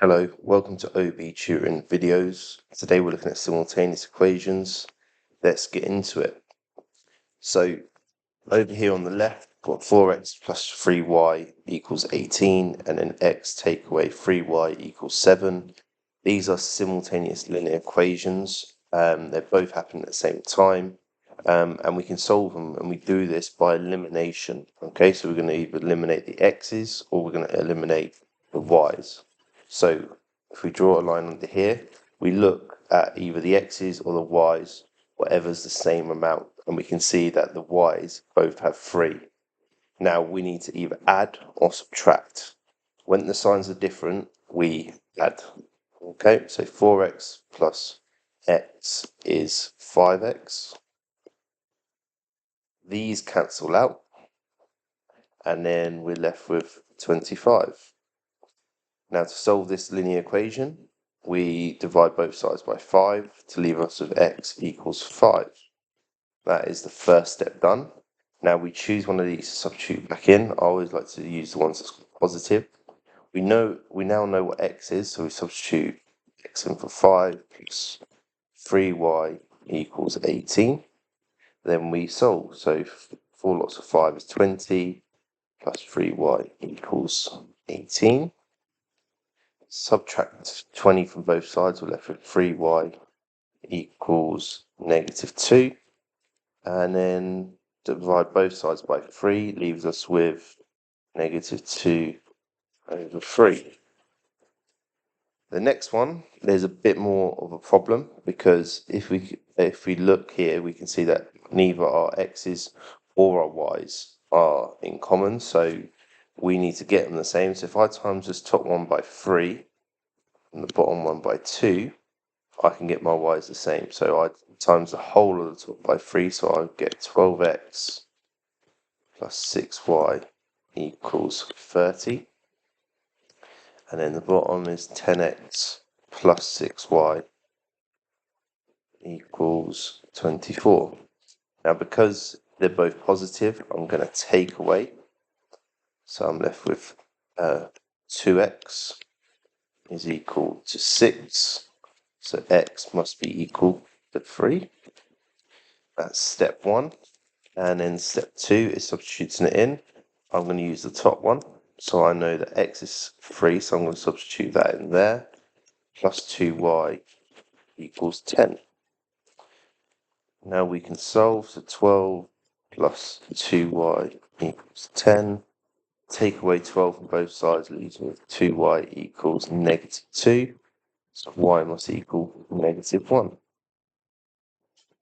Hello, welcome to OBTutoring videos. Today we're looking at simultaneous equations. Let's get into it. So over here on the left, we've got 4x plus 3y equals 18, and then x take away 3y equals 7. These are simultaneous linear equations. They both happen at the same time, and we can solve them, and we do this by elimination. Okay, so we're going to either eliminate the x's or we're going to eliminate the y's. So if we draw a line under here, we look at either the x's or the y's, whatever's the same amount, and we can see that the y's both have 3. Now we need to either add or subtract. When the signs are different, we add. Okay, so 4x plus x is 5x. These cancel out, and then we're left with 25. Now to solve this linear equation, we divide both sides by 5 to leave us with x equals 5. That is the first step done. Now we choose one of these to substitute back in. I always like to use the ones that's positive. We now know what x is, so we substitute x in for 5 plus 3y equals 18. Then we solve. So 4 lots of 5 is 20 plus 3y equals 18. Subtract 20 from both sides, we're left with 3y equals -2. And then divide both sides by 3, leaves us with -2 over 3. The next one, there's a bit more of a problem, because if we look here, we can see that neither our x's or our y's are in common, so we need to get them the same. So if I times this top one by 3 and the bottom one by 2, I can get my y's the same. So I times the whole of the top by 3, so I get 12x plus 6y equals 30. And then the bottom is 10x plus 6y equals 24. Now because they're both positive, I'm going to take away. So I'm left with 2x is equal to 6. So x must be equal to 3. That's step 1. And then step 2 is substituting it in. I'm going to use the top one. So I know that x is 3, so I'm going to substitute that in there. Plus 2y equals 10. Now we can solve. So 12 plus 2y equals 10. Take away 12 from both sides, leaves with 2y equals -2. So y must equal -1.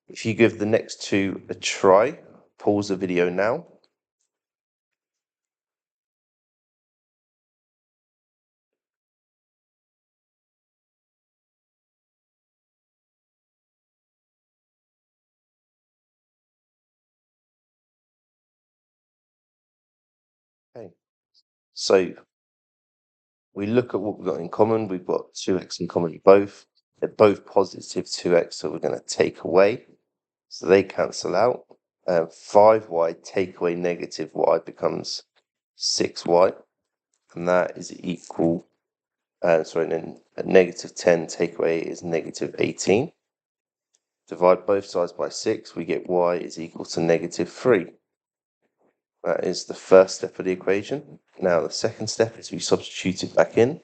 If you give the next two a try, pause the video now. Okay. So we look at what we've got in common. We've got 2x in common both. They're both positive 2x, so we're going to take away. So they cancel out. 5y take away -y becomes 6y. And that is equal, then a -10 take away is -18. Divide both sides by 6, we get y is equal to -3. That is the first step of the equation. Now the second step is we substitute it back in.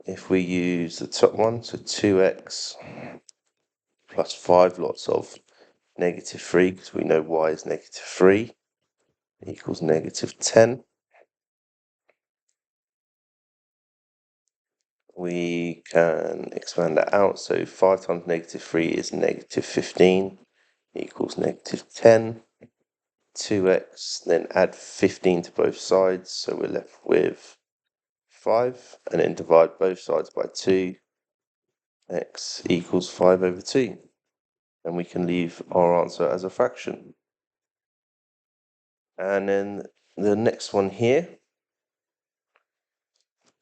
If we use the top one, so 2x plus 5 lots of -3, because we know y is -3, equals -10. We can expand that out, so 5 times -3 is -15, equals -10. 2x, then add 15 to both sides, so we're left with 5, and then divide both sides by 2, x equals 5 over 2, and we can leave our answer as a fraction. And then the next one here,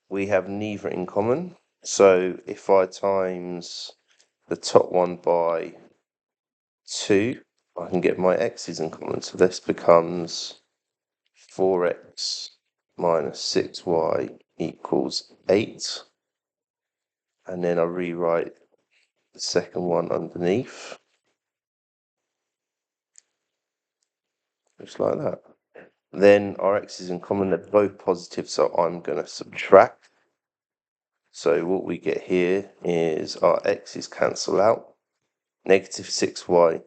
we have neither in common, so if I times the top one by 2, I can get my x's in common, so this becomes 4x minus 6y equals 8. and then I rewrite the second one underneath, just like that. Then our x's in common, they're both positive, so I'm going to subtract. So what we get here is our x's cancel out. Negative 6y,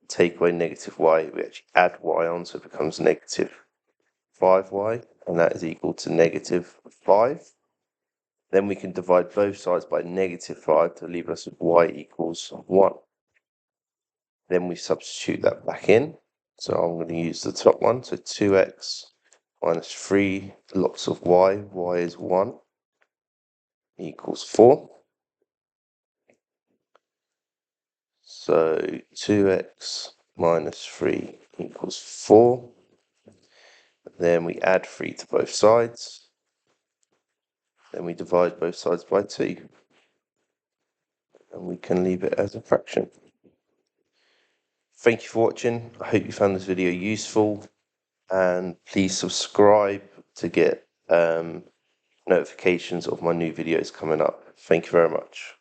take away negative y, we actually add y on, so it becomes negative 5y, and that is equal to negative 5. Then we can divide both sides by negative 5 to leave us with y equals 1. Then we substitute that back in. So I'm going to use the top one. So 2x minus 3 lots of y is 1, equals 4. So 2x minus 3 equals 4. Then we add 3 to both sides. Then we divide both sides by 2. And we can leave it as a fraction. Thank you for watching. I hope you found this video useful. And please subscribe to get notifications of my new videos coming up. Thank you very much.